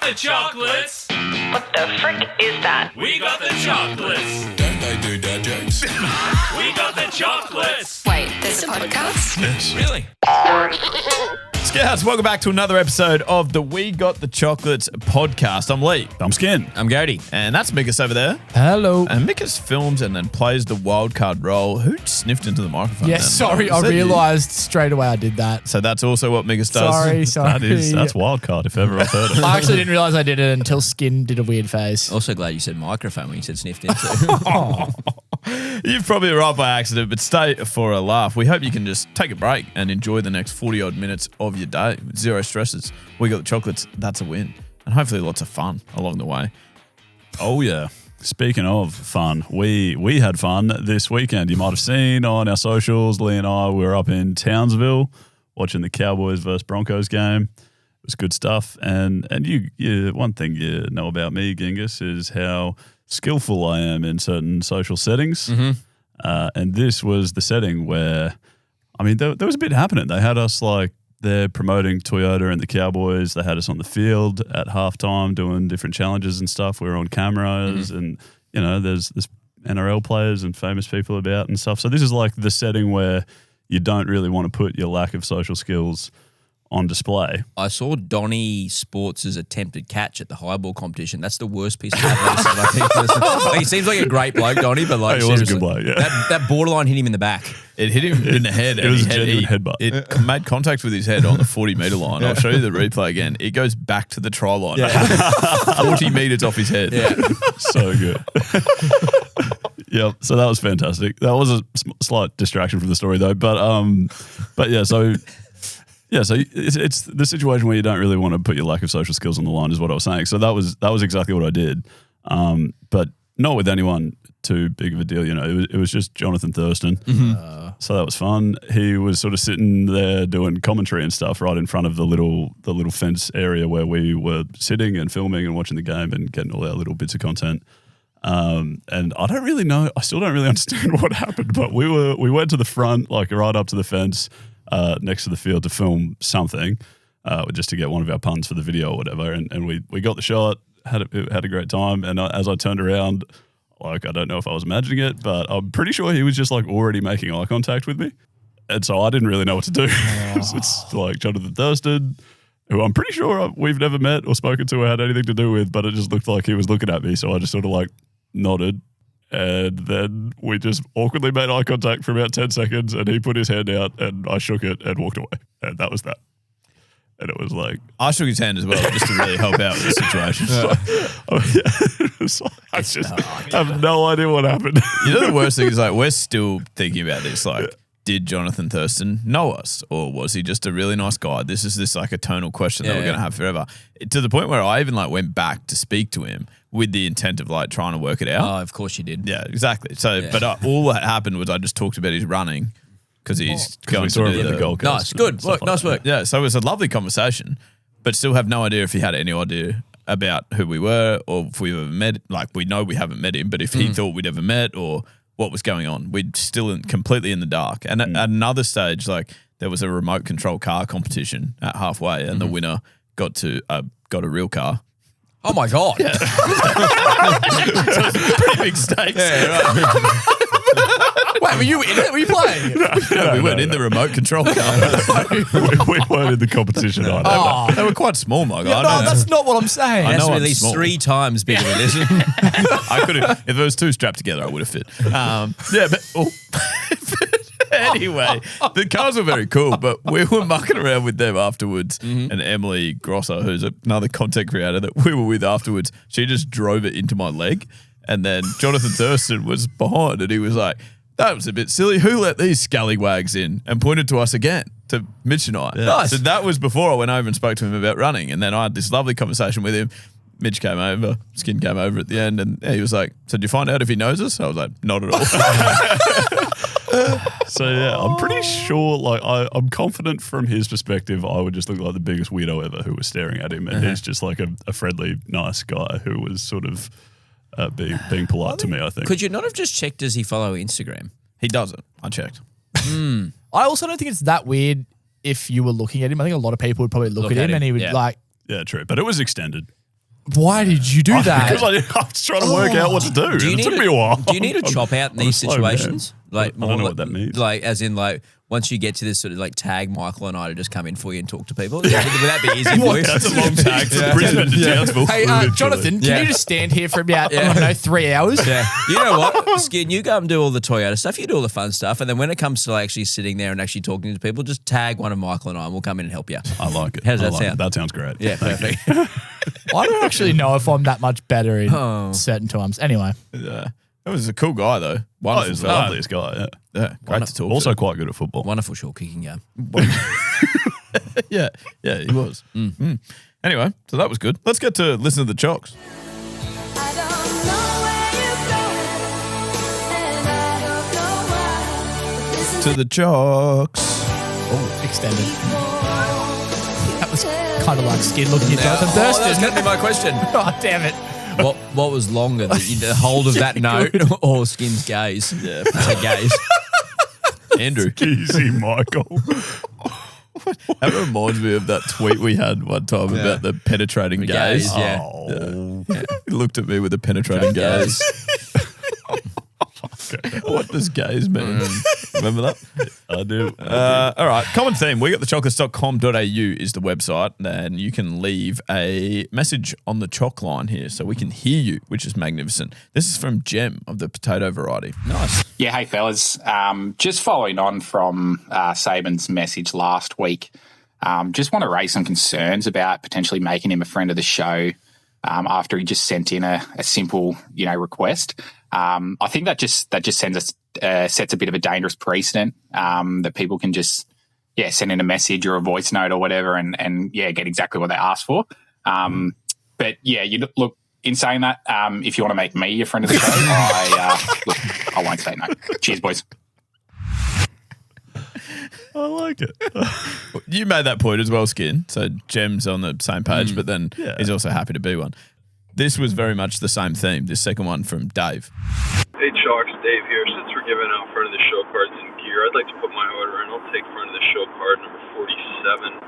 the chocolates. What the frick is that? We got the chocolates. Don't they do dad jokes? We got the chocolates. Wait, there's a podcast? Yes. Really? Scouts, welcome back to another episode of the We Got the Chocolates podcast. I'm Leigh. I'm Skin. I'm Gardy. And that's Mickus over there. Hello. And Mickus films and then plays the wildcard role. Who sniffed into the microphone? Yeah, then? sorry, I Was that you? realised straight away I did that. So that's also what Mickus does. Sorry. That's wild card if ever I've heard it. I actually didn't realise I did it until Skin did a weird face. Also glad you said microphone when you said sniffed into. You've probably arrived by accident, but stay for a laugh. We hope you can just take a break and enjoy the next 40-odd minutes of your day with zero stresses. We got the chocolates. That's a win. And hopefully lots of fun along the way. Oh, yeah. Speaking of fun, we had fun this weekend. You might have seen on our socials, Leigh and I were up in Townsville watching the Cowboys versus Broncos game. It was good stuff. And you one thing you know about me, Genghis, is how skillful I am in certain social settings. Mm-hmm. And this was the setting where, I mean, there was a bit happening. They had us they're promoting Toyota and the Cowboys. They had us on the field at halftime doing different challenges and stuff. We were on cameras and, there's NRL players and famous people about and stuff. So this is like the setting where you don't really want to put your lack of social skills on display. I saw Donnie Sports' attempted catch at the highball competition. That's the worst piece of advice I've ever seen. He seems like a great bloke, Donnie, but He was a good bloke, yeah. That borderline hit him in the back. It hit him in the head. It was a genuine headbutt. It made contact with his head on the 40-metre line. I'll show you the replay again. It goes back to the try line. 40 metres off his head. Yeah. So good. Yep. So that was fantastic. That was a slight distraction from the story though. But yeah, so it's the situation where you don't really want to put your lack of social skills on the line is what I was saying. So that was exactly what I did. But not with anyone too big of a deal. It was just Jonathan Thurston. Mm-hmm. So that was fun. He was sort of sitting there doing commentary and stuff right in front of the little fence area where we were sitting and filming and watching the game and getting all our little bits of content. And I don't really know. I still don't really understand what happened. But we went to the front, right up to the fence, next to the field to film something, just to get one of our puns for the video or whatever. And we got the shot, had a great time. And as I turned around, I don't know if I was imagining it, but I'm pretty sure he was just already making eye contact with me. And so I didn't really know what to do. It's Jonathan Thurston, who I'm pretty sure we've never met or spoken to or had anything to do with, but it just looked like he was looking at me. So I just sort of nodded. And then we just awkwardly made eye contact for about 10 seconds and he put his hand out and I shook it and walked away. And that was that. And it was I shook his hand as well just to really help out with the situation. I just have no idea what happened. The worst thing is we're still thinking about this. Did Jonathan Thurston know us or was he just a really nice guy? This is this eternal question that we're going to have forever. To the point where I even went back to speak to him with the intent of trying to work it out. Oh, of course you did. Yeah, exactly. So, but all that happened was I just talked about his running because he's going to do the Gold Coast. Nice, good work, nice work. Yeah, so it was a lovely conversation, but still have no idea if he had any idea about who we were or if we've ever met. We know we haven't met him, but if he thought we'd ever met or what was going on, we're still completely in the dark. And at another stage, there was a remote control car competition at halfway, and the winner got a real car. Oh my God. Yeah. Pretty big stakes. Yeah, right. Wait, were you in it? Were you playing? No, we weren't in the remote control car. we weren't in the competition either. They were quite small, my guy. No, that's not what I'm saying. It has to be I'm at least small. 3 times bigger than this. I could have, if there was 2 strapped together, I would have fit. Anyway, the cars were very cool, but we were mucking around with them afterwards. And Emily Grosser, who's another content creator that we were with afterwards, she just drove it into my leg. And then Jonathan Thurston was behind and he was like, that was a bit silly. Who let these scallywags in? And pointed to us again, to Mitch and I. Yeah. Nice. So that was before I went over and spoke to him about running. And then I had this lovely conversation with him. Mitch came over, Skin came over at the end, and he was like, so did you find out if he knows us? I was like, not at all. So yeah, I'm pretty sure, I'm confident from his perspective, I would just look like the biggest weirdo ever who was staring at him. And he's just a friendly, nice guy who was sort of being polite to me, I think. Could you not have just checked, does he follow Instagram? He doesn't. I checked. I also don't think it's that weird if you were looking at him. I think a lot of people would probably look at him and he would Yeah, true. But it was extended. Why did you do that? Because I was trying to work out what to do. It took me a while. Do you need a chop out in these I'm a slow man. situations? Like, I don't know what that means. Like, as in, like, once you get to this sort of like tag Michael and I to just come in for you and talk to people. Would that be easy for you? That's a long tag from Brisbane to Townsville. Hey, Jonathan, can you just stand here for about, I don't know, 3 hours? Yeah. You know what, Skin, you go and do all the Toyota stuff, you do all the fun stuff, and then when it comes to like actually sitting there and actually talking to people, just tag one of Michael and I and we'll come in and help you. I like it. How does that I like sound? it. That sounds great. Yeah, perfect. I don't actually know if I'm that much better in certain times. Anyway. Yeah. That was a cool guy, though. Oh, Wonderful he's the guy. loveliest guy. Yeah. Yeah, great to talk Also to. quite good at football. Wonderful short kicking game. Yeah, he was. Mm. Anyway, so that was good. Let's get to listen to the Chocs. I don't know where you're going, and I don't know why. Listen To the Chocs. Oh, extended. That was kind of like Skin looking at Jonathan That's Thurston. going to be my question. Oh, damn it. What was longer, the hold of that note or Skin's gaze? Yeah, so gaze. Andrew. Easy, Michael. That reminds me of that tweet we had one time about the penetrating gaze. Gaze, yeah. Oh. He looked at me with a penetrating gaze. What does gaze mean? Remember that? I do. All right. Common theme. We got thechocolates.com.au is the website, and you can leave a message on the Choc line here so we can hear you, which is magnificent. This is from Jem of the potato variety. Nice. Yeah, hey fellas. Just following on from Saban's message last week, just want to raise some concerns about potentially making him a friend of the show after he just sent in a simple, request. I think that just sets a bit of a dangerous precedent that people can just send in a message or a voice note or whatever and get exactly what they asked for. But you look. In saying that, if you want to make me a friend of the show, I won't say no. Cheers, boys. I like it. You made that point as well, Skin. So Jem's on the same page, but then he's also happy to be one. This was very much the same theme, this second one from Dave. Hey, Chocs, Dave here. Since we're giving out front of the show cards and gear, I'd like to put my order in. I'll take front of the show card number 47,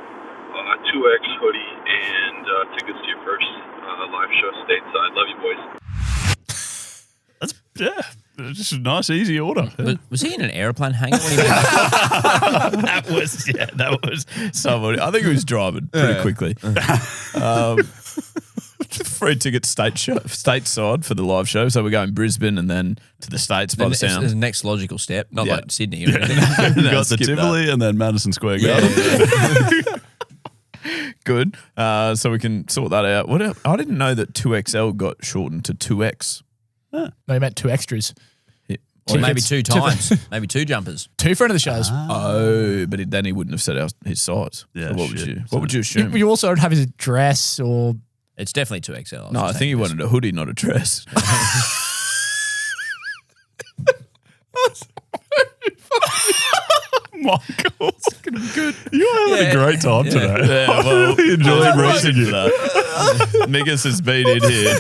2X hoodie, and tickets to your first live show stateside. Love you, boys. That's just a nice, easy order. Was he in an aeroplane hangar when he went back? that was somebody. I think he was driving pretty quickly. Free ticket stateside for the live show. So we're going Brisbane and then to the States by the sound. It's the next logical step, not like Sydney or anything. You got the Tivoli and then Madison Square Garden. Good. So we can sort that out. I didn't know that 2XL got shortened to 2X. No, he meant 2 extras. Or maybe 2 times. Maybe 2 jumpers. 2 friend of the shows. Oh, but then he wouldn't have said his size. Yeah, So shit. what would you assume? You also don't have his address or... It's definitely 2XL. No, I think he wanted a hoodie, not a dress. Michael, it's going to be good. You're having a great time today. Yeah, I well, really enjoyed reading you. Mickus has been in here.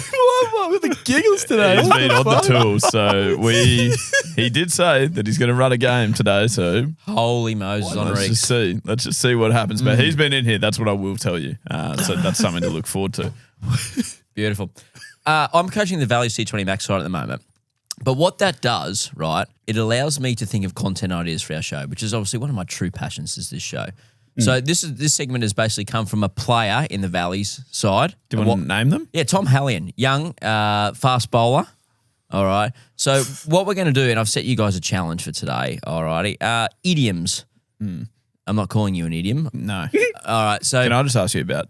With the giggles today. He's been on the tools. So he did say that he's going to run a game today. So Holy Moses on let's just see. Let's just see what happens. But he's been in here. That's what I will tell you. So that's something to look forward to. Beautiful. I'm coaching the Valley C20 Max side at the moment. But what that does, right, it allows me to think of content ideas for our show, which is obviously one of my true passions is this show. So this segment has basically come from a player in the Valley's side. Do you want to name them? Yeah, Tom Hallion, young, fast bowler. All right. So what we're going to do, and I've set you guys a challenge for today, all righty, idioms. I'm not calling you an idiom. No. All right. So Can I just ask you about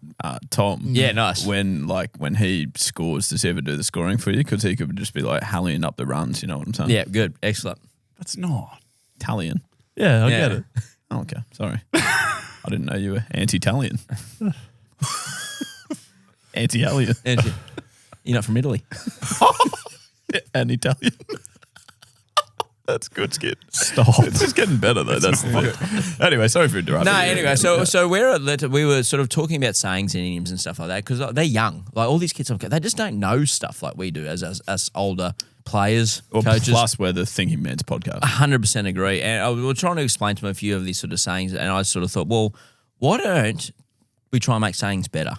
Tom? Yeah, nice. When he scores, does he ever do the scoring for you? Because he could just be like Hallion up the runs. You know what I'm saying? yeah, good. Excellent. That's not. Italian. Yeah, I Yeah. get it. Oh, okay. Sorry. I didn't know you were anti-Italian. Anti-Italian. And you're not from Italy. And Italian. That's good, Skid. Stop. It's just getting better, though. That's the thing. Anyway, sorry for interrupting. No, you. anyway, so we were sort of talking about sayings and idioms and stuff like that because they're young. Like all these kids, they just don't know stuff like we do as us older players, Or coaches. plus, we're the Thinking Man's podcast. 100% agree. And we were trying to explain to them a few of these sort of sayings, and I sort of thought, well, why don't we try and make sayings better?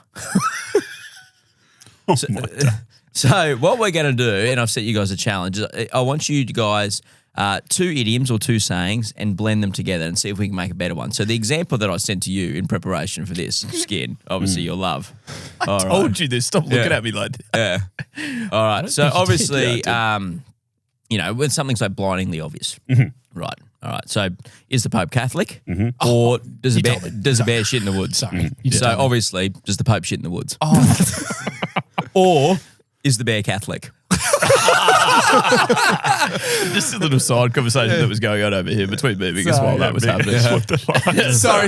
So what we're going to do, and I've set you guys a challenge, is I want you guys 2 idioms or 2 sayings and blend them together and see if we can make a better one. So the example that I sent to you in preparation for this, Skin, obviously you'll love. I told you this. Stop looking at me like that. Yeah. All right. So obviously, when something's like blindingly obvious. Right. All right. So is the Pope Catholic or does a bear shit in the woods? Sorry. So obviously, does the Pope shit in the woods? Oh, Or is the bear Catholic? Just a little side conversation that was going on over here between me and Mickus while that was happening. sorry.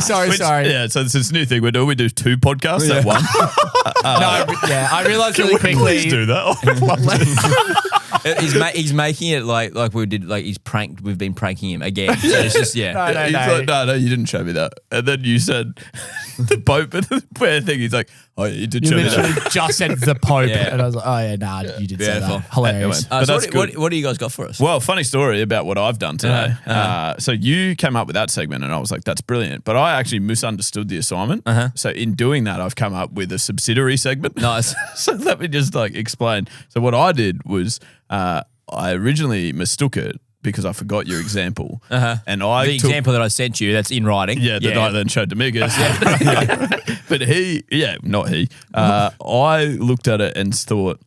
Yeah, so this is a new thing we're doing. We do 2 podcasts at one. I realized really quickly. Please do that. He's making it like we did, like we've been pranking him again. So it's just, No. He's like, no, you didn't show me that. And then you said the Pope and the bear thing. He's like, oh, yeah, you did You show me literally that. just said the Pope, Yeah. and I was like, oh yeah, nah, you did say Beautiful. that. Hilarious. But so that's good. what do you guys got for us? Well, funny story about what I've done today. So you came up with that segment and I was like, that's brilliant. But I actually misunderstood the assignment. So in doing that, I've come up with a subsidiary segment. Nice. So let me just explain. So what I did was I originally mistook it because I forgot your example. And I The example that I sent you, that's in writing. that I then showed to Mickus. But not he. I looked at it and thought,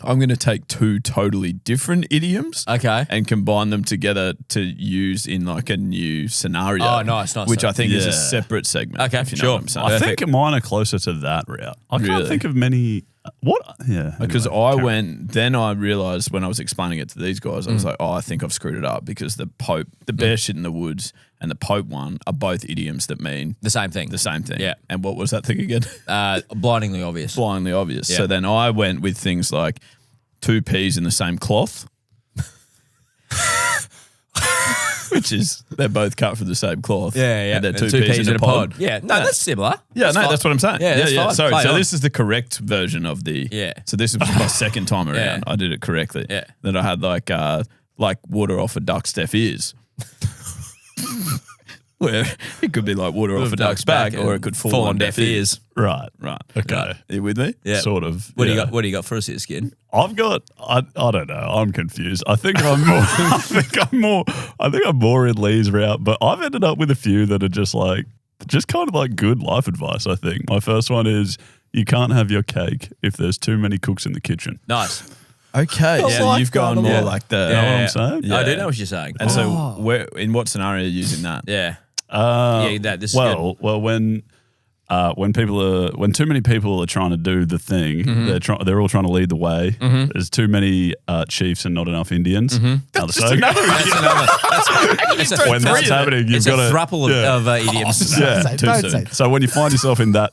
I'm going to take 2 totally different idioms, Okay. and combine them together to use in like a new scenario. Oh, nice. Which I think is a Yeah. separate segment. Okay, if you know sure. what I'm saying. I think mine are closer to that route. I can't Really? think of many. What? Yeah. Because anyway, I realized when I was explaining it to these guys, I was like, I think I've screwed it up because the Pope, the bear shit in the woods, and the Pope one are both idioms that mean The same thing. the same thing. Yeah. And what was that thing again? Blindingly obvious. Blindly obvious. Yeah. So then I went with things like 2 peas in the same cloth. Which is, they're both cut from the same cloth. Yeah. And they're And 2 peas in a pod. Yeah. No, that's similar. Yeah, that's what I'm saying. Yeah, that's fine. Sorry. Play So on. this is the correct version of the. Yeah. So this was my second time around. Yeah. I did it correctly. Yeah. Then I had like water off a duck's deaf ears. Where it could be like water off a duck's back, or it could fall on deaf ears. right. Right. Okay. Are you with me? Yeah. Sort of. What do you yeah. got? What do you got for us here, Skin? I've got. I don't know. I'm confused. I think I'm more. I think I'm more in Leigh's route, but I've ended up with a few that are just kind of like good life advice. I think my first one is you can't have your cake if there's too many cooks in the kitchen. Nice. Okay. So like you've gone that a more lot. like the. You know what I'm saying? I do know what you're saying. And so, in what scenario are you using that? Yeah. This is Well, when too many people are trying to do the thing, they're all trying to lead the way. There's too many chiefs and not enough Indians. That's just another when that's happening, you've It's got a to thruple of idioms. yeah. Don't say So when you find yourself in that.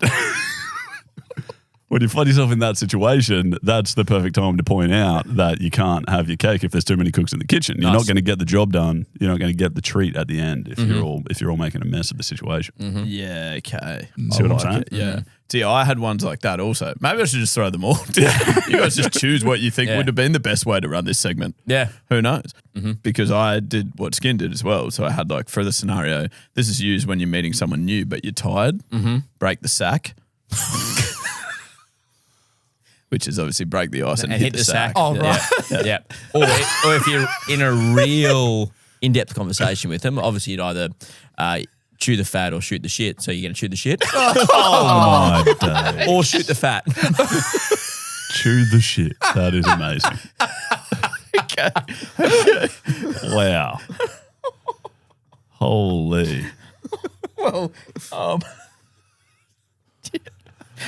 When you find yourself in that situation, that's the perfect time to point out that you can't have your cake if there's too many cooks in the kitchen. You're not going to get the job done. You're not going to get the treat at the end if you're all making a mess of the situation. Yeah, okay. See what I'm saying? Yeah. See, I had ones like that also. Maybe I should just throw them all. You guys just choose what you think would have been the best way to run this segment. Yeah. Who knows? Because I did what Skin did as well. So I had like for the scenario, this is used when you're meeting someone new, but you're tired. Break the sack. Which is obviously break the ice and hit the sack. Oh, right. Yeah. Or if you're in a real in-depth conversation with them, obviously you'd either chew the fat or shoot the shit. So you're going to chew the shit. Oh my day. Or shoot the fat. Chew the shit. That is amazing. Wow. Holy. Well,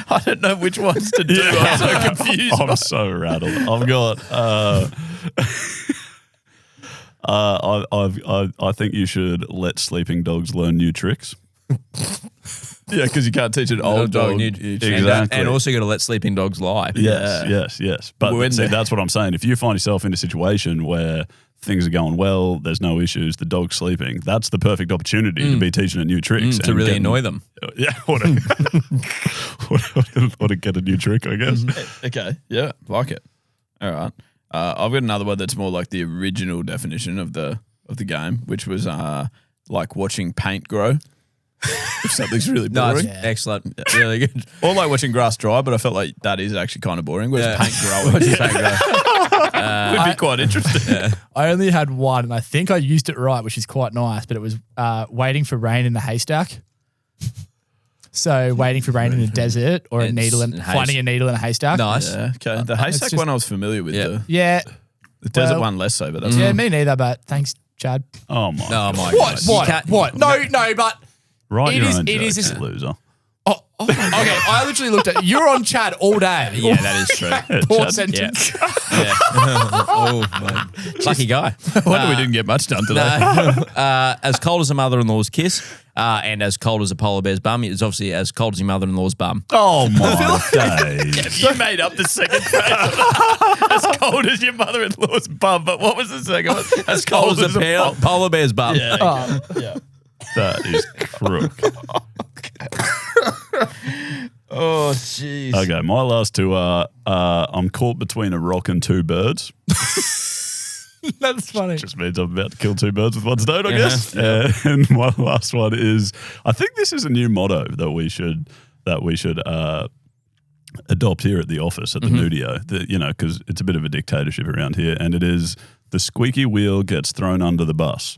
I don't know which ones to do. I'm so confused. I'm so rattled. I've got. I think you should let sleeping dogs learn new tricks. Yeah, because you can't teach an old dog. Exactly. And also got to let sleeping dogs lie. Yes. But When see, they- that's what I'm saying. If you find yourself in a situation where things are going well, there's no issues, the dog's sleeping, that's the perfect opportunity to be teaching it new tricks. To really annoy them. Yeah. Or to get a new trick, I guess. Okay, yeah, like it. All right. I've got another one that's more like the original definition of the game, which was like watching paint grow. if something's really No, boring. it's excellent. Really good. Or like watching grass dry, but I felt like that is actually kind of boring. Whereas paint growing What's your favourite? would be quite interesting. I only had one, and I think I used it right, which is quite nice. But it was waiting for rain in the haystack. So waiting for rain in the desert, or a It's needle and finding a needle in a haystack. Nice. Yeah, okay. The haystack just- one I was familiar with. Yeah. Yeah, The desert Well- one less so, but that's yeah, me neither. But thanks, Chad. Oh my Oh God. my What? god. You can't- What? No, but Write It your is- own it is jokes, this- loser. okay. I literally looked at you're on Chad all day. Yeah, that is true. Poor Chad. sentence. Yeah. Oh man. Lucky guy. I wonder we didn't get much done today. As cold as a mother-in-law's kiss, and as cold as a polar bear's bum. It's obviously as cold as your mother-in-law's bum. Oh my days. You made up the second phrase. As cold as your mother-in-law's bum, but what was the second one? As cold as a polar bear's bum. Yeah. Yeah. That is crook. Oh, jeez. Okay, my last two are I'm caught between a rock and two birds. That's funny. Just means I'm about to kill two birds with one stone, I guess. And my last one is I think this is a new motto that we should adopt here at the office at the Moodio. Because it's a bit of a dictatorship around here, and it is the squeaky wheel gets thrown under the bus,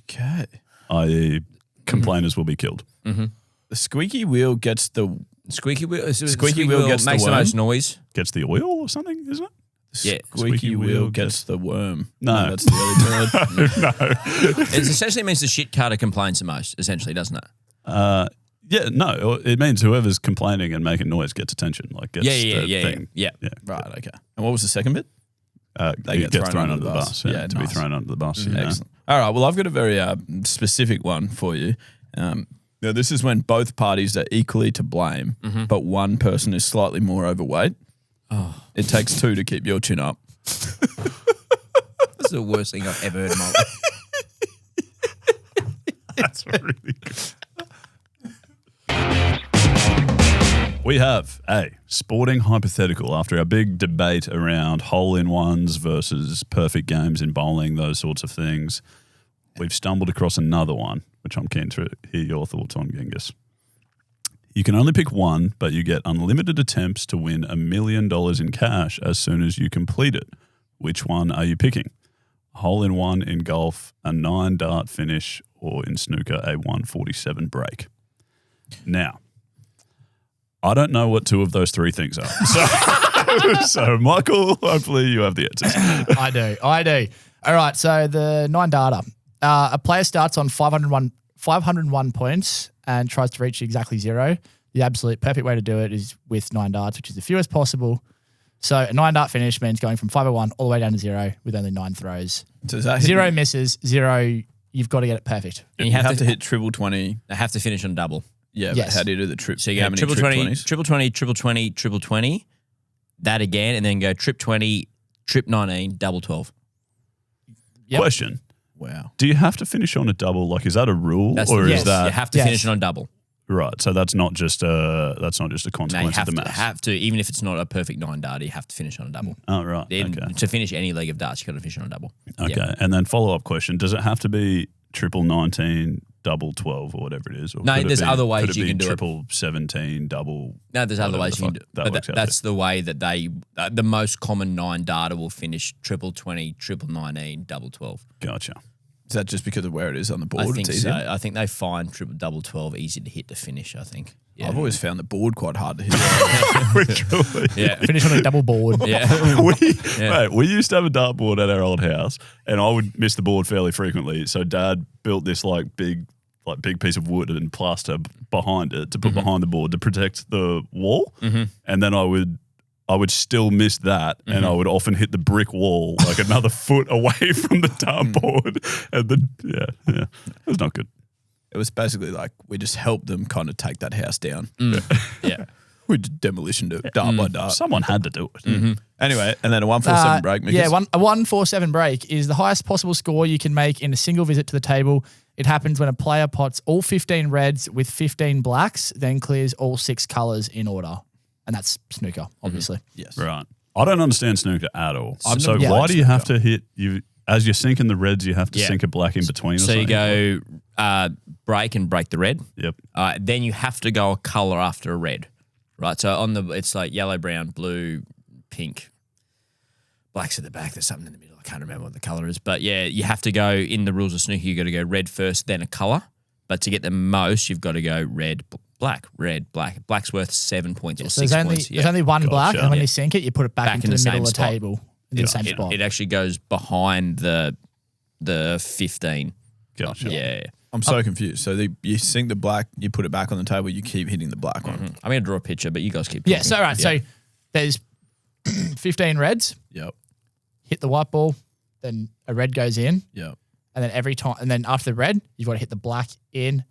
Okay. i.e., complainers will be killed. The squeaky wheel gets the Squeaky wheel. Squeaky wheel gets the makes the worm? most noise. Gets the oil or something, isn't it? Yeah. squeaky wheel gets the worm. No. That's the early bird. It essentially means the shit cutter complains the most. Essentially, doesn't it? Yeah, no, it means whoever's complaining and making noise gets attention. Like gets Yeah. the thing. Yeah. Right, okay. And what was the second bit? It gets thrown under the bus. Yeah, to be nice. thrown under the bus. Excellent. All right, well, I've got a very specific one for you. Now, this is when both parties are equally to blame, but one person is slightly more overweight. Oh. It takes two to keep your chin up. That's the worst thing I've ever heard in my life. That's really good. We have a sporting hypothetical after our big debate around hole-in-ones versus perfect games in bowling, those sorts of things. We've stumbled across another one, which I'm keen to hear your thoughts on, Genghis. You can only pick one, but you get unlimited attempts to win $1 million in cash as soon as you complete it. Which one are you picking? A hole-in-one in golf, a 9-dart finish, or in snooker, a 147 break? Now, I don't know what two of those three things are. So Michael, hopefully you have the answers. I do. All right, so the 9-darter. A player starts on 501 points and tries to reach exactly zero. The absolute perfect way to do it is with 9 darts, which is the fewest possible. So a 9-dart finish means going from 501 all the way down to zero with only 9 throws. Does that Zero misses, zero, you've got to get it perfect. And You have to hit triple 20. They have to finish on double. Yeah, Yes. but how do you do the trip? So you how go many triple trip 20, 20s? triple 20, triple 20, triple 20, that again, and then go trip 20, trip 19, double 12. Yep. Question. Wow. Do you have to finish on a double? Like, is that a rule, That's or the- is that you have to Yes. finish it on double. right? So that's not just a No, you consequence have of the to, maths. have to, even if it's not a perfect 9-dart, you have to finish on a double. Oh, right. Then Okay. to finish any leg of darts, you got to finish on a double. Okay. Yeah. And then follow-up question: does it have to be triple 19, double 12, or whatever it is? Or No, could it there's be- other ways could you be can do it. triple 17, double. No, there's other whatever ways the you can fuck do that but works out that's the way that they, the most common 9-darter will finish triple 20, triple 19, double 12. Gotcha. Is that just because of where it is on the board? I think It's so. easier? I think they find triple double 12 easy to hit to finish, I think. Yeah. I've always found the board quite hard to hit. Literally. Yeah. Finish on a double board. Yeah. We used to have a dartboard at our old house, and I would miss the board fairly frequently. So Dad built this big piece of wood and plaster behind it to put behind the board to protect the wall, and then I would still miss that, and I would often hit the brick wall like another foot away from the dartboard, and then it was not good. It was basically like we just helped them kind of take that house down. Yeah. We did demolition to dart by dart. Someone had to do it. Anyway, and then a 147 break. Mickus. Yeah, a 147 break is the highest possible score you can make in a single visit to the table. It happens when a player pots all 15 reds with 15 blacks, then clears all 6 colours in order. And that's snooker, obviously. Yes. Right. I don't understand snooker at all. I've So never why played do you have snooker. to hit you as you're sinking the reds, you have to Yeah. sink a black in between. Or So you something? go break and break the red. Yep. Then you have to go a color after a red, right? So it's like yellow, brown, blue, pink. Black's at the back. There's something in the middle. I can't remember what the color is, but yeah, you have to go in the rules of snooker. You got to go red first, then a color. But to get the most, you've got to go red, black, red, black. Black's worth 7 points or So 6 there's only points. there's only one black, and when Yeah. you sink it, you put it back into in the the middle same of the spot. table in the same spot. It actually goes behind the 15. Gotcha. Yeah. I'm so confused. So you sink the black, you put it back on the table, you keep hitting the black one. I'm going to draw a picture, but you guys keep talking. Yeah. So all right. So there's 15 reds. Yep. Hit the white ball, then a red goes in, Yep. and then every time, and then after the red, you've got to hit the black in,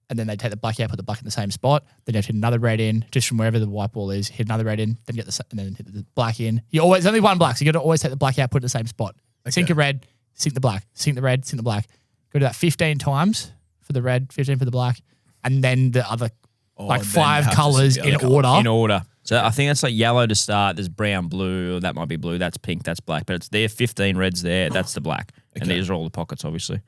and then they take the black out, put the black in the same spot. Then you have to hit another red in, just from wherever the white ball is. Hit another red in, then get and then hit the black in. There's only one black, so you got to always take the black out, put it in the same spot. Sink a red, sink the black, sink the red, sink the black. Go to that 15 times for the red, 15 for the black, and then the other then you 5 have to colors sink the in other colour. order. In order. So I think that's like yellow to start. There's brown, blue. That might be blue. That's pink. That's black. But it's there. 15 reds there. That's the black. And these are all the pockets, obviously.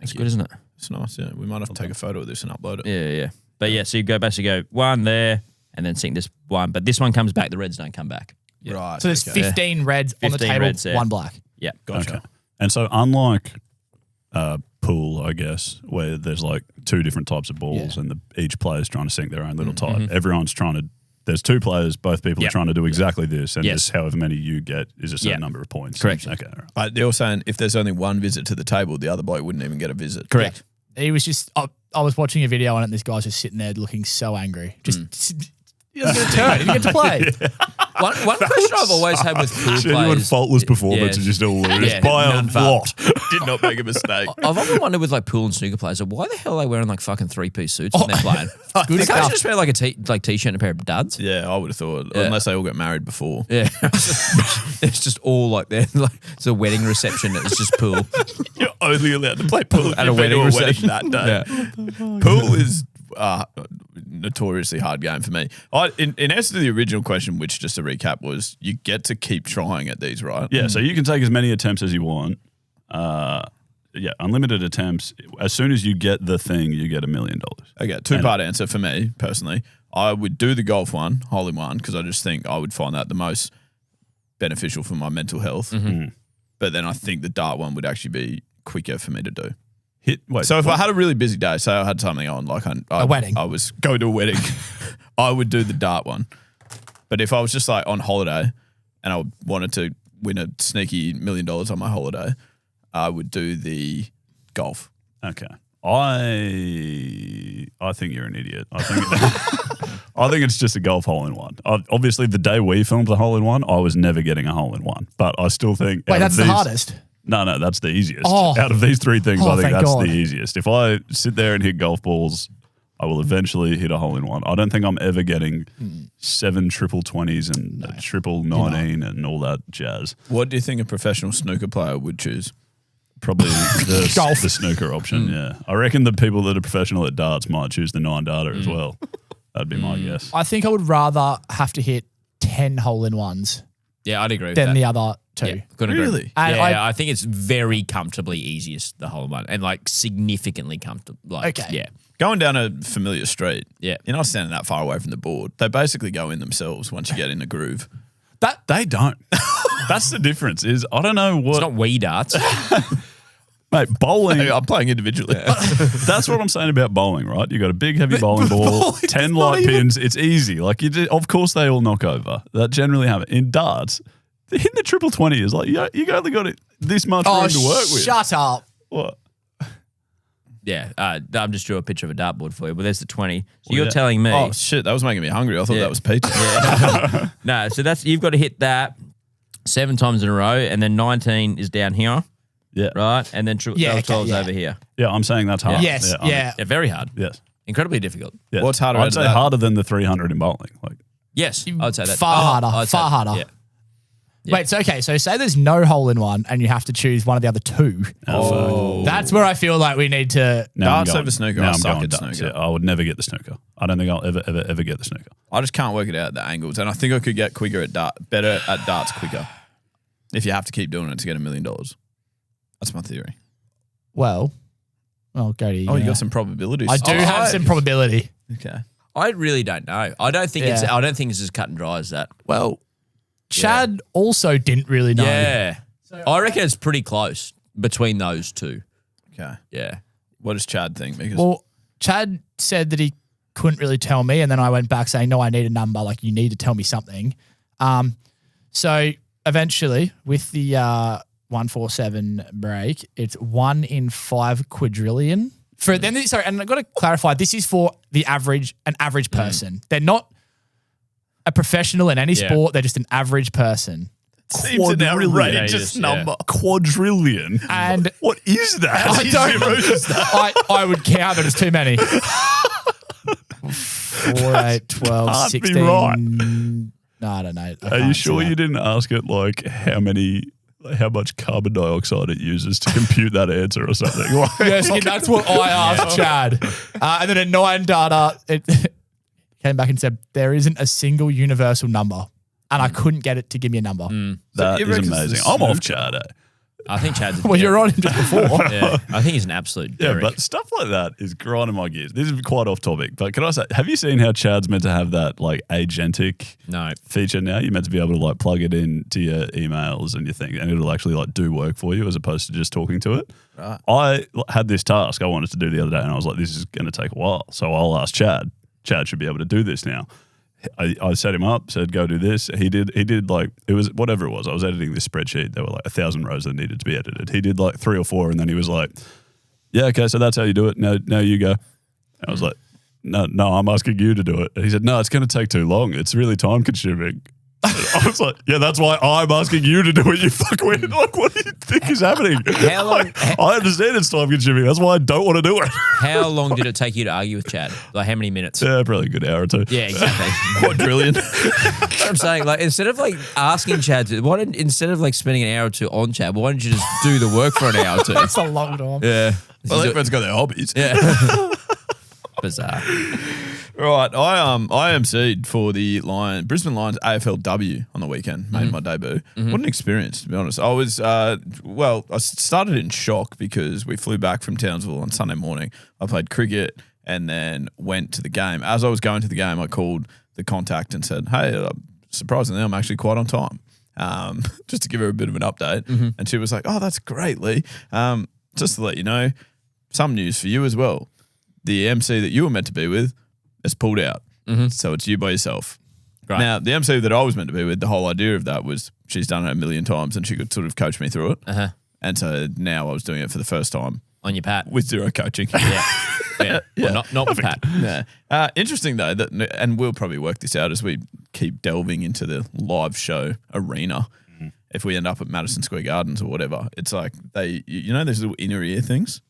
That's good, isn't it? It's nice. Yeah. We might have to take a photo of this and upload it. Yeah. But yeah, so you basically go one there and then sink this one. But this one comes back. The reds don't come back. Yeah. Right. So there's 15 reds on the 15 table, reds there. one black. Yeah. Gotcha. Okay. And so unlike pool, I guess, where there's like 2 different types of balls and each player's trying to sink their own little type, everyone's trying to, there's 2 players, both people are trying to do exactly this, and Yes. just however many you get is a certain number of points. Correct. Okay. All right. But they're all saying if there's only one visit to the table, the other bloke wouldn't even get a visit. Correct. He was just, I was watching a video on it, and this guy's just sitting there looking so angry. Just, he doesn't get a turn. He didn't get to play. One question I've always had with pool Genuine players. faultless performance Yeah. and just all lose Yeah, by a none fun. lot. Did not make a mistake. I've often wondered with like pool and snooker players, why the hell are they wearing like fucking 3-piece suits when they're playing? Good They can't stuff. just wear like a t-shirt and a pair of duds. Yeah, I would have thought, unless they all got married before. Yeah, it's just all like that. Like it's a wedding reception. It's just pool. You're only allowed to play pool At a wedding reception. that day. Pool is notoriously hard game for me. In answer to the original question, which just to recap was, you get to keep trying at these, right? Yeah, so you can take as many attempts as you want. Unlimited attempts. As soon as you get the thing, you get $1 million. Okay, 2-part answer for me personally. I would do the golf one, hole in one, because I just think I would find that the most beneficial for my mental health. But then I think the dart one would actually be quicker for me to do. So if I had a really busy day, say I had something on, like A wedding. I was going to a wedding, I would do the dart one. But if I was just like on holiday and I wanted to win a sneaky $1 million on my holiday, I would do the golf. Okay. I think you're an idiot. I think it's just a golf hole in one. Obviously, the day we filmed the hole in one, I was never getting a hole in one. But I still think Wait, that's the hardest. No, that's the easiest. Oh. Out of these 3 things, Oh, I think thank that's God. the easiest. If I sit there and hit golf balls, I will eventually hit a hole in one. I don't think I'm ever getting 7 triple 20s and a triple 19 and all that jazz. What do you think a professional snooker player would choose? Probably the Golf. the snooker option, yeah. I reckon the people that are professional at darts might choose the 9 darter as well. That'd be my guess. I think I would rather have to hit 10 hole-in-ones Yeah, I'd agree with than that. the other 2. Yeah, couldn't agree. Really? And Yeah, I think it's very comfortably easiest, the whole one, and like significantly comfortable. Like, Okay. Yeah. Going down a familiar street, Yeah. you're not standing that far away from the board. They basically go in themselves once you get in a groove. That they don't. That's the difference. Is I don't know what It's not Wii darts. mate, bowling. I'm playing individually. That's what I'm saying about bowling, right? You got a big, heavy bowling ball, 10 light pins. It's easy. Like of course, they all knock over. That generally happens. In darts, hitting the triple 20 is like you only got this much room to work with. Shut up. What? Yeah, I'm just drew a picture of a dartboard for you, but there's the 20. So Well, you're yeah. telling me. Oh, shit. That was making me hungry. I thought Yeah. that was pizza. No, so you've got to hit that 7 times in a row, and then 19 is down here, Yeah. right? And then Yeah, okay, 12 is yeah. over here. Yeah, I'm saying that's hard. Yes, yeah. Yeah, very hard. Yes. Incredibly difficult. Yeah. What's harder I'd out say of that? harder than the 300 in bowling. Like, Yes, I would say that. Far harder, I'd say far that. harder. Yeah. Yeah. Wait, so okay, so say there's no hole-in-one and you have to choose one of the other 2. That's where I feel like we need to... now I'm Darts going- over snooker, now I I'm suck going at darts. snooker. Yeah, I would never get the snooker. I don't think I'll ever get the snooker. I just can't work it out at the angles. And I think I could get better at darts quicker if you have to keep doing it to get $1 million. That's my theory. Well, I'll go to you. Oh, you got some probabilities. I do have some probability. Okay. I really don't know. I don't think it's as cut and dry as that. Well, Chad also didn't really know. Yeah. I reckon it's pretty close between those two. Okay. Yeah. What does Chad think? Because Well, Chad said that he couldn't really tell me, and then I went back saying, no, I need a number. Like, you need to tell me something. So eventually, with the 147 break, it's 1 in 5 quadrillion. And I've got to clarify, this is for an average person. They're not a professional in any sport. They're just an average person. seems an outrageous number. Quadrillion. And what is that? I would count it as too many. 4, 8, 12, Can't 16. be right. No, I don't know. Are you sure you didn't ask it like how much carbon dioxide it uses to compute that answer or something? Yes, that's what I asked Chad. And then at 9 data, it came back and said, there isn't a single universal number. And I couldn't get it to give me a number. That is amazing. I'm off Chad. I think Chad's Well, you're on him just before. Yeah, I think he's an absolute Yeah, Derek. but stuff like that is grinding my gears. This is quite off topic, but can I say, have you seen how Chad's meant to have that like agentic feature now? You're meant to be able to like plug it into your emails and your thing, and it'll actually like do work for you as opposed to just talking to it. Right. I had this task I wanted to do the other day, and I was like, this is going to take a while. So I'll ask Chad. Chad should be able to do this now. I set him up, said, go do this. He did like, it was whatever it was. I was editing this spreadsheet. There were like 1,000 rows that needed to be edited. He did like 3 or 4, and then he was like, yeah, okay, so that's how you do it. Now you go. And I was like, no, I'm asking you to do it. And he said, no, it's going to take too long. It's really time consuming. I was like, yeah, that's why I'm asking you to do it, you fuckwit. Like, what do you think is happening? How long? Like, I understand it's time consuming. That's why I don't want to do it. How long did it take you to argue with Chad? Like, how many minutes? Yeah, probably a good hour or 2. Yeah, exactly. Quadrillion. What I'm saying, like, instead of like asking Chad instead of like spending an hour or 2 on Chad, why don't you just do the work for an hour or 2? That's a long time. Yeah. Well, everyone's got their hobbies. Yeah. Bizarre. Right, I emceed for the Brisbane Lions AFLW on the weekend, made my debut. What an experience, to be honest. I was, I started in shock because we flew back from Townsville on Sunday morning. I played cricket and then went to the game. As I was going to the game, I called the contact and said, hey, surprisingly, I'm actually quite on time, just to give her a bit of an update. And she was like, oh, that's great, Leigh. Just to let you know, some news for you as well. The MC that you were meant to be with has pulled out. So it's you by yourself. Great. Now, the MC that I was meant to be with, the whole idea of that was she's done it 1,000,000 times and she could sort of coach me through it. And so now I was doing it for the first time. On your Pat. With 0 coaching. Yeah. Well, not with Pat. Yeah. Interesting though, and we'll probably work this out as we keep delving into the live show arena. If we end up at Madison Square Gardens or whatever, it's like those little inner ear things.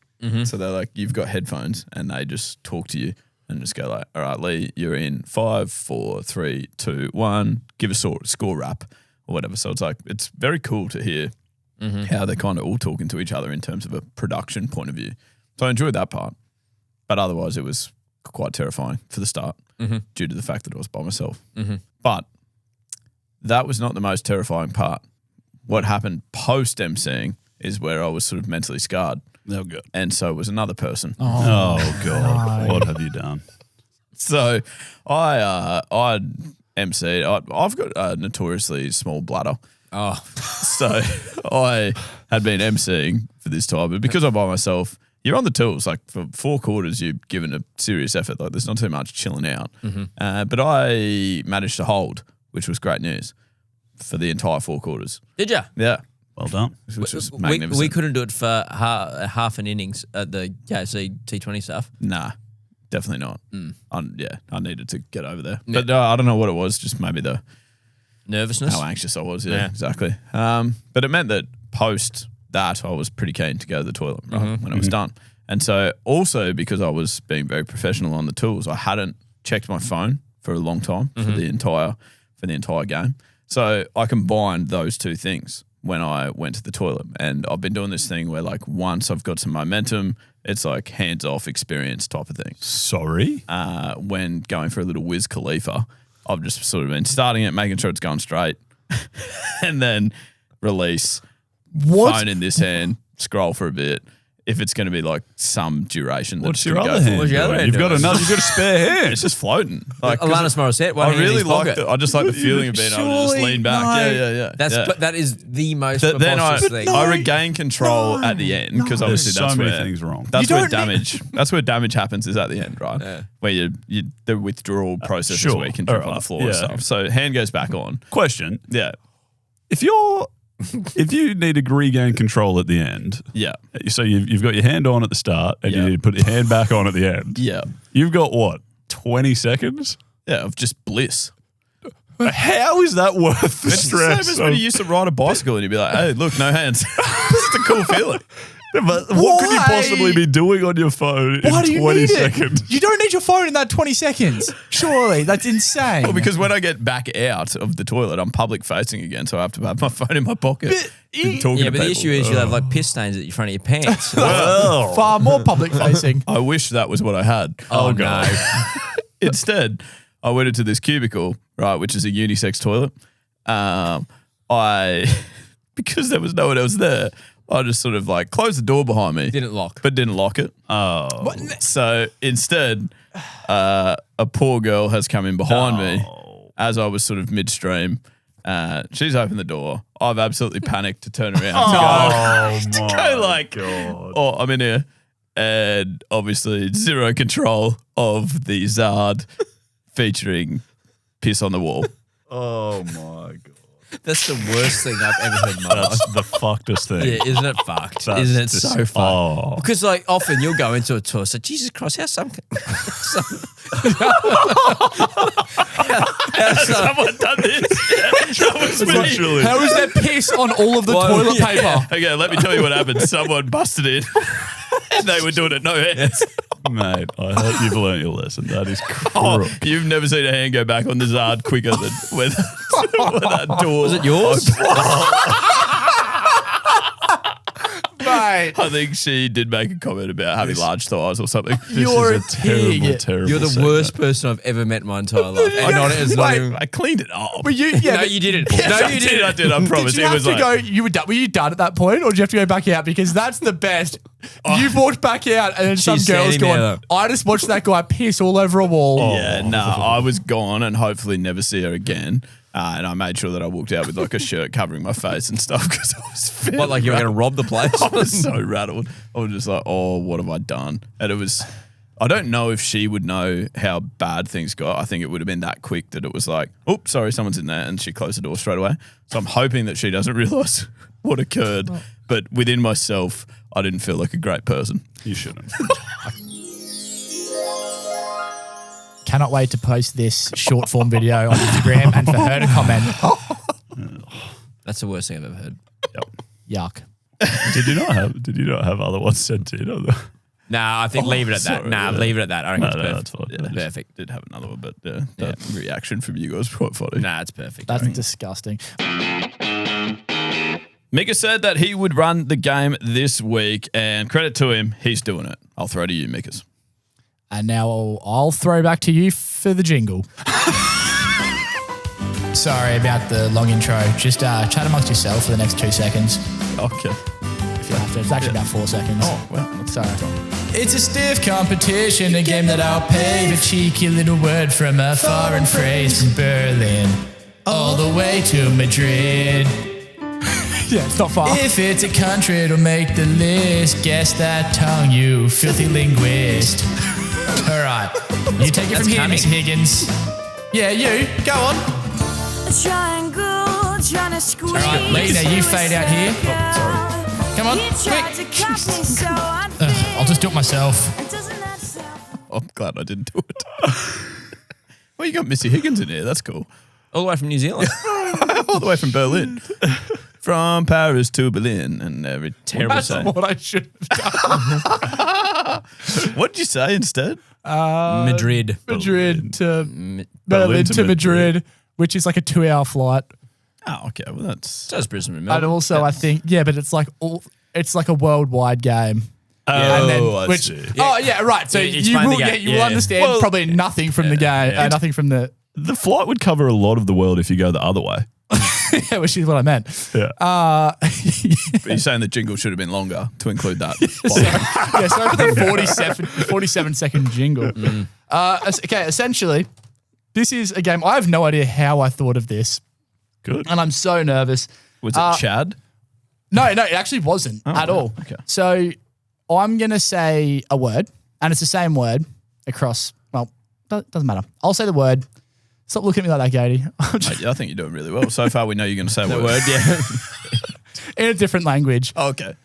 So they're like, you've got headphones and they just talk to you and just go like, all right, Leigh, you're in 5, 4, 3, 2, 1, give a score rap or whatever. So it's like, it's very cool to hear how they're kind of all talking to each other in terms of a production point of view. So I enjoyed that part. But otherwise it was quite terrifying for the start due to the fact that I was by myself. But that was not the most terrifying part. What happened post MCing is where I was sort of mentally scarred. Oh, good. And so was another person. Oh God. No. What have you done? So I MC'd. I've got a notoriously small bladder. Oh. So I had been MCing for this time. But because I'm by myself, you're on the tools. Like for 4 quarters, you've given a serious effort. Like there's not too much chilling out. But I managed to hold, which was great news for the entire 4 quarters. Did you? Yeah. Well done. Which was magnificent. We couldn't do it for half an innings at the KFC T20 stuff. Nah, definitely not. I needed to get over there. But I don't know what it was, just maybe the nervousness. How anxious I was, yeah. Exactly. But it meant that post that I was pretty keen to go to the toilet when it was done. And so also because I was being very professional on the tools, I hadn't checked my phone for a long time for the entire game. So I combined those 2 things when I went to the toilet. And I've been doing this thing where like once I've got some momentum, it's like hands-off experience type of thing. Sorry? When going for a little Wizz Khalifa, I've just sort of been starting it, making sure it's going straight, and then release, phone in this hand, scroll for a bit. If it's going to be like some duration, What's that's your gonna other go for. hand? What's your other doing? hand You've got doing? another. You've got a spare hand. It's just floating. Like, 'cause Alanis Morissette, one I hand in really his like pocket. I just like the feeling of being able to just lean back. Yeah. That is the most Then preposterous thing. I regain control at the end because obviously There's so that's many where things wrong. That's You where don't damage. That's where damage happens is at the end, right? Yeah. Where you the withdrawal process is sure. where you can trip on the Alright, floor and yeah. stuff. So hand goes back on. Question: Yeah, if you need to regain control at the end, yeah, so you've got your hand on at the start, and you Yeah. need to put your hand back on at the end. yeah, You've got what? 20 seconds? yeah. Of just bliss. How is that worth the It's the same stress? as when you used to ride a bicycle and you'd be like, "Hey, look, no hands." It's a cool feeling. But what could you Why? possibly be doing on your phone Why in do you 20 need seconds? it? You don't need your phone in that 20 seconds. Surely. That's insane. Well, because when I get back out of the toilet, I'm public facing again, so I have to have my phone in my pocket. and talking Yeah, to but the people. issue is you'll have like piss stains at the front of your pants. far more public facing. I wish that was what I had. Oh, no. Instead, I went into this cubicle, right, which is a unisex toilet. Because there was no one else there, I just sort of like closed the door behind me. Didn't lock. But didn't lock it. Oh. So instead, a poor girl has come in behind me as I was sort of midstream. She's opened the door. I've absolutely panicked to turn around to go like, God. oh, I'm in here. And obviously zero control of the Zard featuring piss on the wall. Oh my God. That's the worst thing I've ever heard in my life. That's the fuckedest thing. Yeah, isn't it fucked? That's Isn't it just- so fucked? Oh. Because like often you'll go into a tour, so Jesus Christ, how's some Someone done this. That was me. Literally. How is there piss on all of the toilet paper? Okay, let me tell you what happened. Someone busted in. And they were doing it no hands. Mate, I hope you've learnt your lesson. That is crook. Oh, you've never seen a hand go back on the Zard quicker than when that door. Was it yours? Mate, I think she did make a comment about having large thighs or something. you're a This is a terrible, pig. terrible You're the segment. worst person I've ever met in my entire life. I know it's not even. I cleaned it up. But you, No, you didn't. Yes, No, I you did. didn't. I did. I promise. Did you It have was to like, go? Were you done at that point, or did you have to go back out? Because that's the best. You've walked back out, and then some She's girl's standing gone. there. I just watched that guy piss all over a wall. yeah, no, I was gone and hopefully never see her again. And I made sure that I walked out with like a shirt covering my face and stuff because I was fairly What, like you were going to rob the place? I was so rattled. I was just like, oh, what have I done? And it was, I don't know if she would know how bad things got. I think it would have been that quick that it was like, oh, sorry, someone's in there. And she closed the door straight away. So I'm hoping that she doesn't realize what occurred. But within myself, I didn't feel like a great person. You shouldn't. Cannot wait to post this short form video on Instagram and for her to comment. That's the worst thing I've ever heard. Yuck. Did you not have other ones sent in? Nah, I think leave it at that. sorry, Nah, yeah. leave it at that. I reckon it's perfect. that's fine. Yeah, Perfect. Did have another one, but that reaction from you guys was quite funny. Nah, it's perfect. That's disgusting. Mickus said that he would run the game this week, and credit to him, he's doing it. I'll throw to you, Mickus. And now I'll throw back to you for the jingle. Sorry about the long intro. Just chat amongst yourself for the next 2 seconds. Okay. If you have to. It's actually about 4 seconds. Oh, well. Sorry. It's a stiff competition, a game that I'll pay. A cheeky little word from a foreign phrase from Berlin all the way to Madrid. Yeah, it's not far. If it's a country, it'll make the list. Guess that tongue, you filthy linguist. All right. You take it from here, cunning. Mr. Higgins. Yeah, you. Go on. A triangle trying to squeeze. All right, Leigh, now you fade out here. Oh, sorry. Come on, He tried quick. to cut me, so I I'll just do it myself. Doesn't that sound I'm glad I didn't do it. Well, you got Missy Higgins in here. That's cool. All the way from New Zealand. All the way from Berlin. From Paris to Berlin. And every terrible That's saying. what I should have done. What did you say instead? Madrid. Madrid to Berlin Berlin to to Madrid, which is like a 2-hour flight. Oh, okay. Well, that's... So is Brisbane and And Melbourne. also, I think, yeah, but it's like a worldwide game. And then, I which, see. Oh, yeah, right. So Yeah, you explain will, the game. you will Yeah. understand Well, probably nothing from the game, nothing from the. The flight would cover a lot of the world if you go the other way. Yeah, which is what I meant. Yeah. But you're saying the jingle should have been longer to include that. Sorry for the 47-second jingle. Okay, essentially, this is a game. I have no idea how I thought of this, Good. and I'm so nervous. Was it Chad? No, it actually wasn't at all. Okay. So I'm going to say a word, and it's the same word across, well, doesn't matter. I'll say the word. Stop looking at me like that, Katie. I think you're doing really well. So far, we know you're going to say a word. yeah. In a different language. Oh, okay.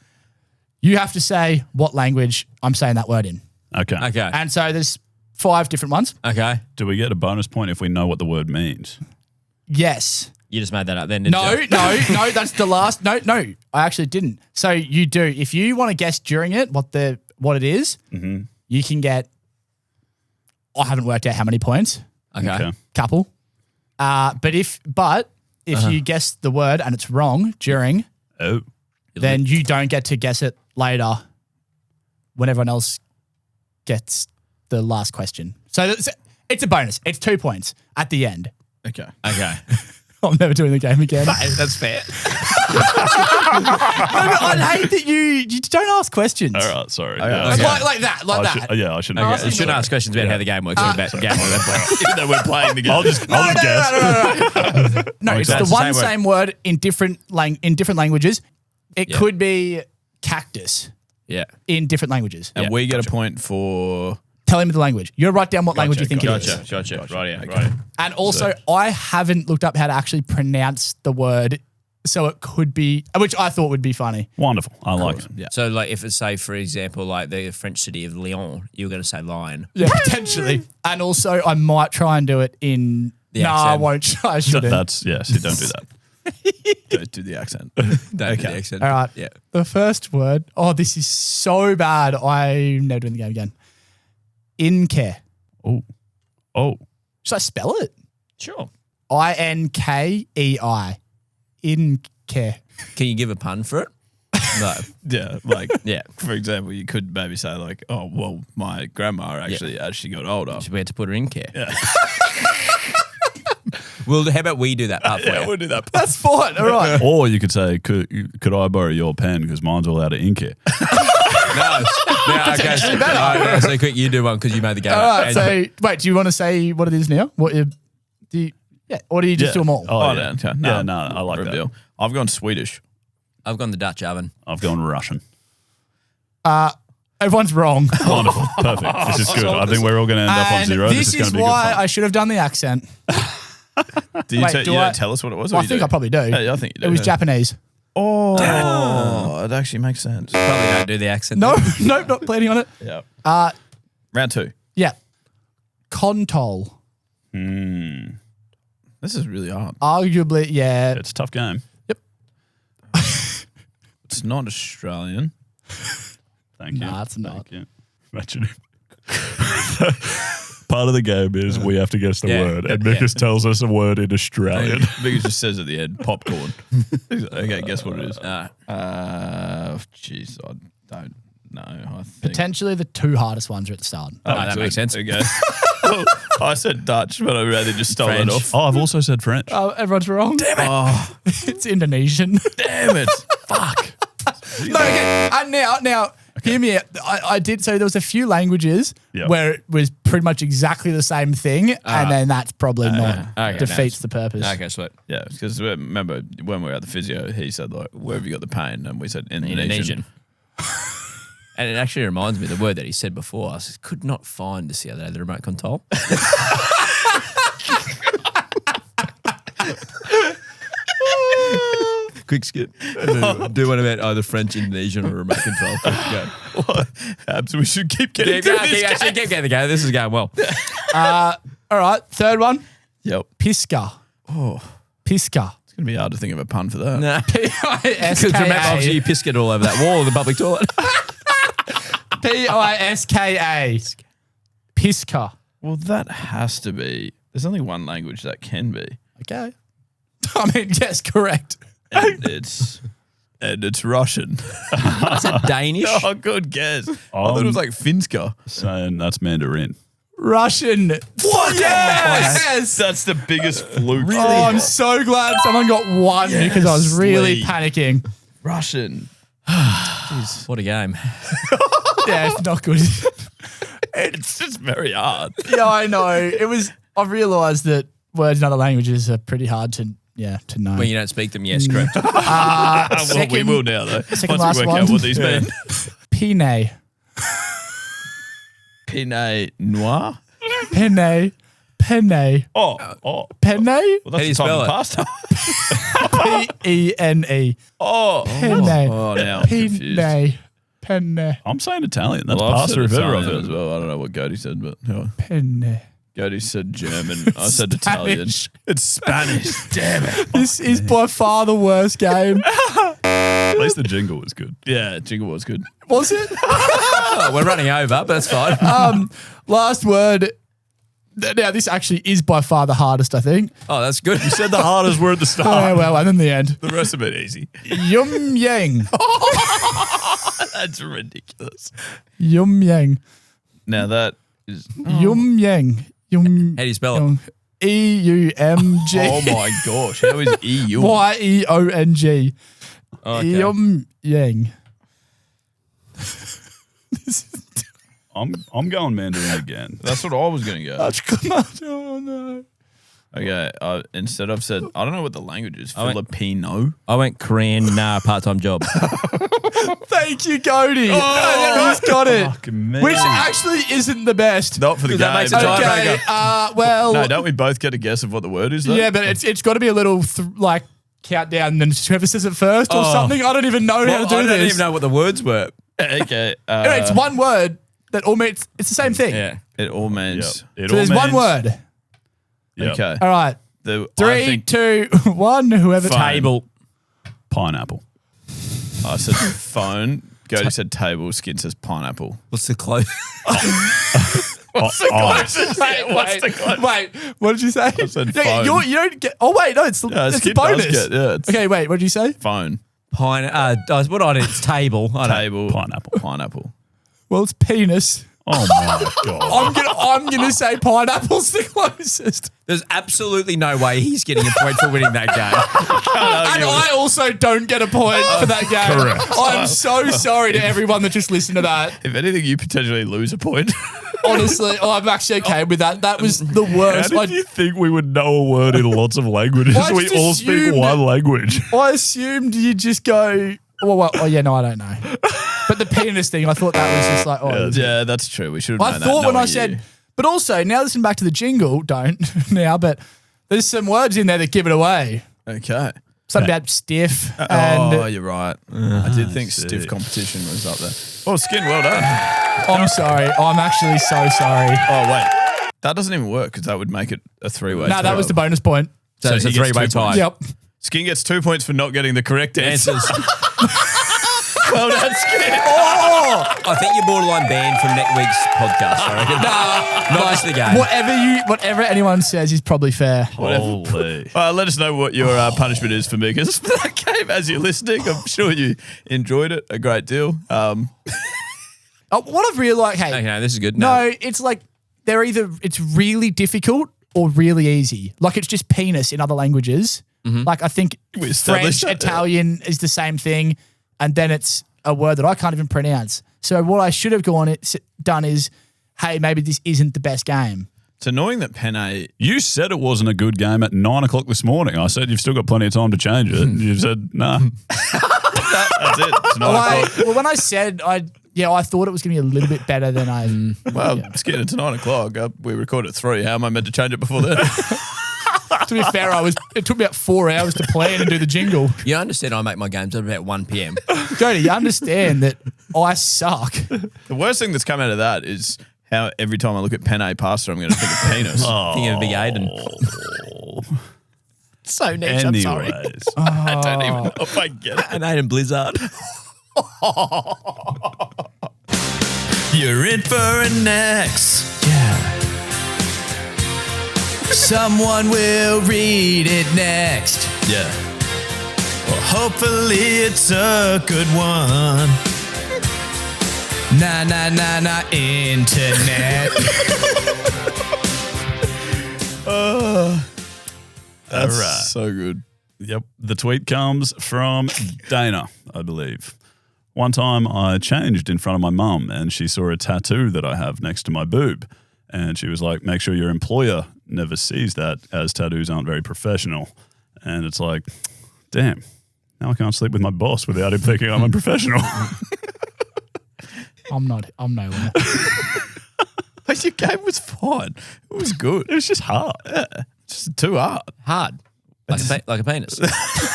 You have to say what language I'm saying that word in. Okay. Okay. And so there's 5 different ones. Okay. Do we get a bonus point if we know what the word means? Yes. You just made that up then, didn't No, you? no, that's the last. No, I actually didn't. So you do. If you want to guess during it what it is, you can get, I haven't worked out how many points. Okay. Couple. But if you guess the word and it's wrong during, Oh. then you don't get to guess it later when everyone else gets the last question. So it's a bonus. It's 2 points at the end. Okay. Okay. I'm never doing the game again. That's fair. I hate that you don't ask questions. All right. Sorry. Okay. Yeah. Okay. Like that. I shouldn't. Okay. You shouldn't ask questions about how the game works. About the game we're playing. Even though we're playing the game. I'll just guess. No, it's That's the the one same same word in different languages. It could be cactus Yeah. in different languages. And we get a point for... Tell him the language. You write down what language you think it is. Gotcha. Right, yeah. Okay. Right. And also, I haven't looked up how to actually pronounce the word, so it could be, which I thought would be funny. Wonderful. I like it. Yeah. So, like, if it's, say, for example, like the French city of Lyon, you're going to say lion. Yeah, potentially. And also, I might try and do it in. The I accent. won't. I shouldn't. That's yes. You don't do that. Don't do the accent. Don't do the accent. All right. Yeah. The first word. Oh, this is so bad. I'm never doing the game again. Incare. Oh. Should I spell it? Sure. Inkei. Incare. Can you give a pun for it? No. Yeah, like, Yeah. for example, you could maybe say like, oh, well, my grandma actually, as she got older. We had to put her in care. Yeah. Well, how about we do that part for you? We'll do that. That's fine. All right. Or you could say, could I borrow your pen because mine's all out of ink here. No, okay. So, no, so quick, you do one because you made the game. All right. And- So, wait, do you want to say what it is now? Or do you just do them all? Oh, Oh, yeah. okay. Yeah, no, I like reveal. that. I've gone Swedish. I've gone the Dutch oven. I've gone Russian. Everyone's wrong. Wonderful. Perfect. This is good. I think we're all going to end up on And zero. this is going is to be why good I should have done the accent. Do you, Wait, you do don't I- tell us what it was? Well, or I you think do? I probably do. Yeah, I think you do. It was Japanese. Oh, it actually makes sense. Probably don't do the accent. No, then. no, not planning on it. Yeah. Round 2. Yeah. Contol. This is really hard. Arguably, yeah. It's a tough game. It's not Australian. Thank you. Nah, it's not. Thank you. Imagine it. Part of the game is we have to guess the Yeah. word, and Mickus tells us a word in Australian. Biggie just says at the end, popcorn. Okay, guess what it is. No. Jeez, I don't know. I think. Potentially the 2 hardest ones are at the start. Oh, that makes sense. Okay. Well, I said Dutch, but I'd rather just stole French. it off. Oh, I've also said French. Oh, everyone's wrong. Damn it. Oh, It's Indonesian. damn it. Fuck. No, okay. And now, hear me out. I did, so there was a few languages Yep. where it was pretty much exactly the same thing, and then that's probably not okay, defeats nice. the purpose. Okay, sweet. Yeah, because remember when we were at the physio, he said, like, where have you got the pain? And we said, Indonesian. And it actually reminds me of the word that he said before. I could not find this the other day, the remote control. Quick skip. Do one about either French, Indonesian, or remote control. Go. Abs, we should keep getting through this game. Keep getting the game. This is going well. All right, third one. Yep. Pisca. Oh, Pisca. it's going to be hard to think of a pun for that. Nah. Because remember, obviously, you pissed it all over that wall of the public toilet. Piska. Pisca. Well, that has to be. There's only one language that can be. Okay. I mean, yes, correct. And it's Russian. Is it Danish? Oh, good guess. I thought it was like Finska. Saying that's Mandarin. Russian. What? Yes. That's the biggest fluke. Oh, I'm so glad someone got one because I was really Leigh. panicking. Russian. What a game. Yeah, it's not good. It's just very hard. Yeah, I know. I've realised that words in other languages are pretty hard to know. When you don't speak them, yes, correct. Well, we will now, though. second Once we last work out one. what these mean. Pinot. Pinot noir. Penne. Oh. Penne? Well, How do that's you the spell time it? pasta. P-E-N-E. Oh. Penne. Oh, now I'm confused. Penne. I'm saying Italian. That's Well, I've pasta said if ever I've Italian heard as it. well. I don't know what Gody said, but Penne. Gody said German. I said Italian. Spanish. It's Spanish. Damn it. This is by far the worst game. At least the jingle was good. Yeah, jingle was good. Was it? Oh, we're running over, but that's fine. Last word. Now, this actually is by far the hardest, I think. Oh, that's good. You said the hardest word at the Oh, start. well, and in the end. The rest of it easy. Yum Yang. That's ridiculous. Yum Yang. Now that is. Yum Yang. Yum. How do you spell it? Yang. E-U-M-G. Oh my gosh! How is EU? Y-E-O-N-G. Okay. Yum Yang. I'm going Mandarin again. That's what I was going to go. Oh, no. Okay, instead I've said I don't know what the language is. went- Filipino. I went Korean, part-time job. Thank you, Cody. He's got it. Fucking me. Which actually isn't the best. Not for the game. that makes it Okay, well, No, don't we both get a guess of what the word is? Though? yeah, but it's got to be a little countdown, and then whoever says it first or something. I don't even know how to do I don't this. even know what the words were. Okay. Anyway, it's one word that all means it's the same thing. Yeah. It all means. It So there's all one means- word. Yep. Okay. All right. I 3, think 2, 1. Whoever. Phone. Table. Pineapple. I said phone. Cody said table. Skin says pineapple. What's the close? What's the closest? Wait. What did you say? I said phone. You don't get. Oh wait, no, it's a Skin bonus. does get. Yeah. It's Okay, wait. What did you say? phone. What I did, it's table. I don't. Table. Pineapple. Pineapple. Well, it's penis. Oh my god. I'm gonna say pineapple's the closest. There's absolutely no way he's getting a point for winning that game. And I also don't get a point for that game. Correct. I'm so sorry to everyone that just listened to that. If anything, you potentially lose a point. Honestly, I'm actually okay with that. That was the How worst. did you think we would know a word in lots of languages? I We just all speak assumed- one language. I assumed you'd just go, oh yeah, no, I don't know. But the penis thing, I thought that was just like, Yeah, that's true. We should have I known thought that. when I knowing said, you. but also now listen back to the jingle, don't now, but there's some words in there that give it away. Okay. Something about stiff and Oh, you're right. I did think stiff competition was up there. Oh, Skin, well done. I'm sorry. I'm actually so sorry. Oh, wait. That doesn't even work because that would make it a three-way. No, that was the bonus point. So it's a he gets 3-way 2 tie. points. Yep. Skin gets 2 points for not getting the correct answers. Answers. Well done, Skin. I think you're borderline banned from next week's podcast. I reckon. Not just the game. Whatever anyone says is probably fair. Holy. Let us know what your punishment is for Mickus for that game as you're listening. I'm sure you enjoyed it a great deal. What I've realized, hey, Okay, this is good. no, it's like it's really difficult or really easy. Like it's just penis in other languages. Like I think We established French, that, yeah. Italian is the same thing, and then it's a word that I can't even pronounce. So what I should have done is, hey, maybe this isn't the best game. It's annoying that Penne. You said it wasn't a good game at 9 o'clock this morning. I said you've still got plenty of time to change it. And you said, nah. That's it. It's not Well, when I said I thought it was going to be a little bit better than I. Well, Skin, it's 9 o'clock. We record at 3. How am I meant to change it before then? To be fair, it took me about 4 hours to plan and do the jingle. You understand I make my games at about 1 p.m. Jody, you understand that I suck. The worst thing that's come out of that is how every time I look at Penne pasta, I'm going to think of penis. Thinking of Big Aiden. So niche, I'm sorry. Anyways. I don't even know if I get it. And Aiden Blizzard. You're in for an X. Yeah. Someone will read it next. Yeah. Well, hopefully it's a good one. Nah, internet. That's All right. so good. Yep. The tweet comes from Dana, I believe. One time I changed in front of my mum and she saw a tattoo that I have next to my boob. And she was like, make sure your employer never sees that, as tattoos aren't very professional. And it's like, damn, now I can't sleep with my boss without him thinking I'm unprofessional. I'm nowhere. Like, your game was fine. It was good. It was just hard. Yeah. Just too hard. Hard. Like a penis.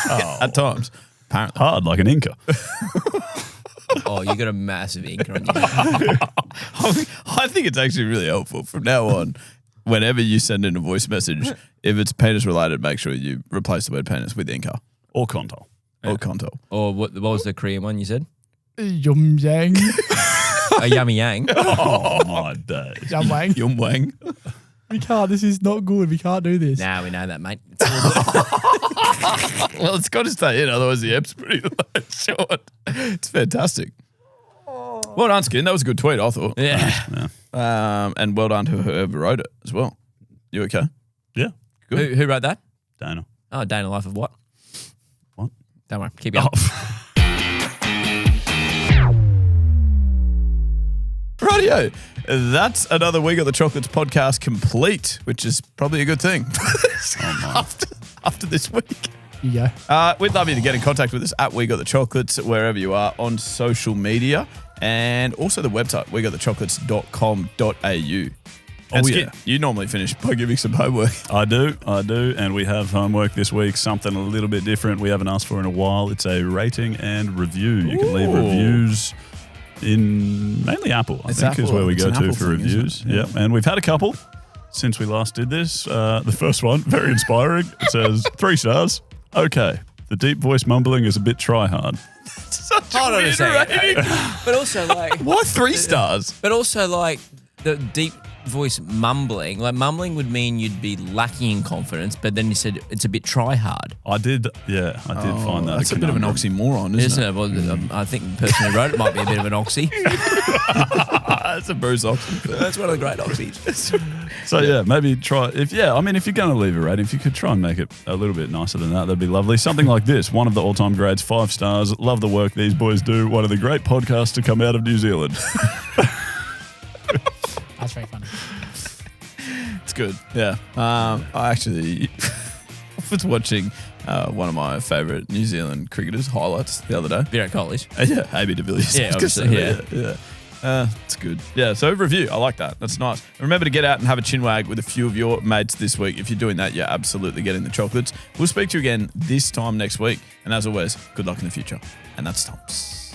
At times. Apparently. Hard like an Inca. Oh, you got a massive ink on you. I think it's actually really helpful from now on. Whenever you send in a voice message, if it's penis related, make sure you replace the word penis with Inca Or Contol. or Conto. Or what was the Korean one you said? Yum yang. A yummy yang. Oh, my days. Yum wang. Yum wang. We can't. This is not good. We can't do this. Nah, we know that, mate. It's all good. Well, it's got to stay in, otherwise the app's pretty short. It's fantastic. Well done, Skin. That was a good tweet, I thought. Yeah. And well done to whoever wrote it as well. You okay? Yeah. Who wrote that? Dana. Oh, Dana Life of what? What? Don't worry. Keep going. Rightio. That's another Week of the Chocolates podcast complete, which is probably a good thing after this week. You go. We'd love you to get in contact with us at We Got the Chocolates, wherever you are on social media, and also the website, wegotthechocolates.com.au. And Skip, you normally finish by giving some homework. I do. And we have homework this week, something a little bit different we haven't asked for in a while. It's a rating and review. You can leave reviews in mainly Apple, I think, Apple. is where we It's go an to Apple for thing, reviews. isn't it? Yeah. And we've had a couple since we last did this. The first one, very inspiring. It says 3 stars. Okay. The deep voice mumbling is a bit try hard. Such Hold a on a weird second. rating. But also, like, Why 3 stars? but also, like, the deep voice mumbling. Like, mumbling would mean you'd be lacking in confidence, but then you said it's a bit try hard. I did find that That's a bit of an oxymoron, isn't it? Well, I think the person who wrote it might be a bit of an oxy. That's a Bruce oxy. That's one of the great oxys. So yeah, maybe try if you're going to leave a rating, if you could try and make it a little bit nicer than that, that'd be lovely. Something like this: one of the all-time greats, 5 stars. Love the work these boys do. One of the great podcasts to come out of New Zealand. That's very funny. It's good. Yeah. I actually was watching one of my favourite New Zealand cricketers highlights the other day. Virat Kohli's. Yeah, AB de Villiers. Yeah, obviously, yeah. It's good. Yeah, so review. I like that. That's nice. And remember to get out and have a chinwag with a few of your mates this week. If you're doing that, you're absolutely getting the chocolates. We'll speak to you again this time next week. And as always, good luck in the future. And that's Stumps.